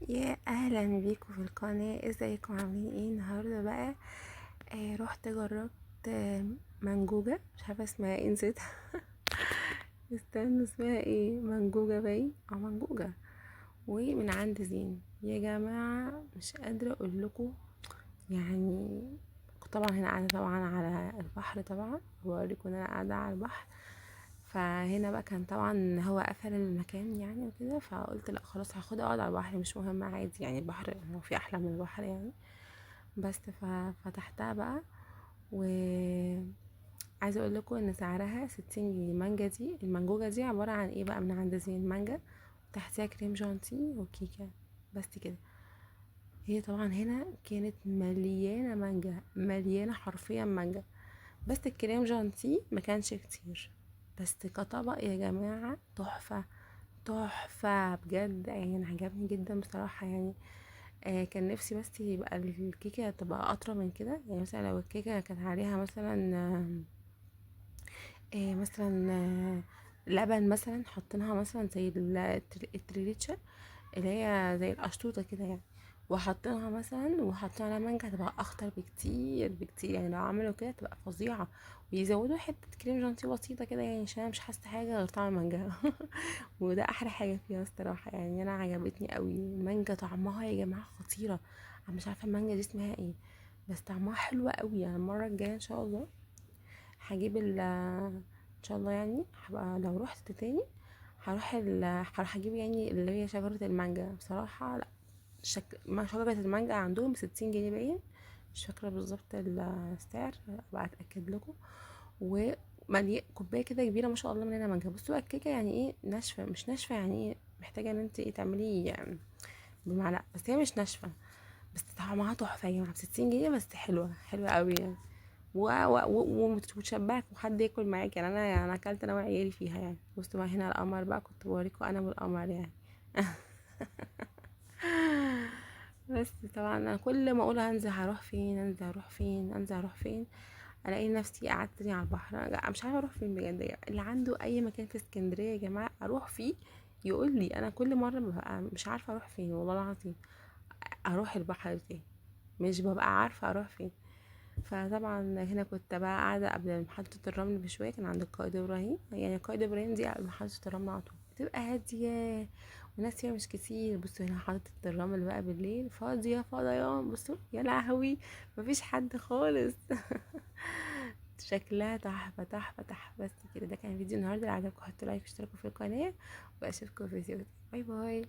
يا اهلا بيكم في القناه. ازيكم عاملين ايه النهارده بقى؟ رحت جربت منجوجه، مش عارفه اسمها ايه، نسيت. استنى، اسمها ايه؟ منجوجه باين او منجوجه، ومن عند زين. يا جماعه مش قادره اقول لكم يعني. طبعا هنا قاعده طبعا على البحر، طبعا بوريكم ان انا قاعده على البحر. فهنا بقى كان طبعا هو قفل المكان يعني وكده، فقلت لا خلاص هاخد اقعد على البحر، مش مهم عادي يعني، البحر هو في احلى من البحر يعني. بس ففتحتها بقى، و عايزه اقول لكم ان سعرها 60 جنيه. المانجا دي، المانجوجه دي عباره عن ايه بقى؟ من عند زين مانجا، وتحتها كريم جانتي وكيكه، بس كده. هي طبعا هنا كانت مليانه مانجا، مليانه حرفيا مانجا، بس الكريم جانتي ما كانش كتير. بس كطبق يا جماعه تحفه، تحفه بجد يعني. انا عجبني جدا بصراحه يعني. كان نفسي بس يبقى الكيكه تبقى اطرى من كده يعني. مثلا لو الكيكه كانت عليها مثلا مثلا لبن مثلا، حطيناها مثلا زي التريليتشا، اللي هي زي القشطوطه كده يعني، وحطيناها مثلا وحطينا عليها مانجا، هتبقى اخطر بكتير بكتير يعني. لو عملوا كده تبقى فظيعه، ويزودوا حته كريم جانتي بسيطه كده يعني، عشان انا مش حاسه حاجه غير طعم المانجا. وده احلى حاجه فيها الصراحه يعني. انا عجبتني قوي المانجا، طعمها يا جماعه خطيره. انا مش عارفه المانجا دي اسمها ايه، بس طعمها حلو قوي يعني. المره الجايه ان شاء الله هجيب ان شاء الله يعني، هبقى لو رحت تاني هروح اجيب يعني اللي هي شجره المانجا. بصراحه لا، ما شجره المانجا عندهم ب60 جنيه باين، مش فاكره بالظبط السعر، ابقى اتاكد لكم. وملي كوبايه كده كبيره ما شاء الله مليانه مانجا. بصوا بقى الكيكه يعني ايه ناشفه، مش ناشفه يعني ايه، محتاجه ان انت ايه تعملي يعني بمعلقه، بس هي مش ناشفه. بس طعمها تحفه يا جماعه، ب60 جنيه بس حلوه حلوه قوي يعني. وتشبعك وحد ياكل معاك يعني. انا اكلت انا وعيالي فيها يعني. بصوا بقى هنا القمر بقى، كنت بوريكم انا والقمر يعني. بس طبعا انا كل ما اقول هنزل هروح فين، انزل هروح فين، انزل هروح فين، الاقي نفسي قعدت تاني على البحر. لا، مش عارفه اروح فين بجد يعني. اللي عنده اي مكان في اسكندريه يا جماعه اروح فيه يقول لي. انا كل مره ببقى مش عارفه اروح فين والله العظيم. اروح البحر تاني، مش ببقى عارفه اروح فين. فطبعا هنا كنت بقى قاعدة قبل محطة الرمل بشوية، كان عند القائد إبراهيم يعني. القائد إبراهيم دي قبل محطة الرمل على طول، بتبقى هادية وناس فيها مش كتير. بصوا هنا محطة الرمل بقى بالليل فاضية فضيان، بصوا يا لهوي، مفيش حد خالص. شكلها تحفة تحفة تحفة. بس كده، ده كان فيديو النهاردة. اللي عجبكم حطوا لايك واشتركوا في القناة، واشوفكم في فيديو. باي باي.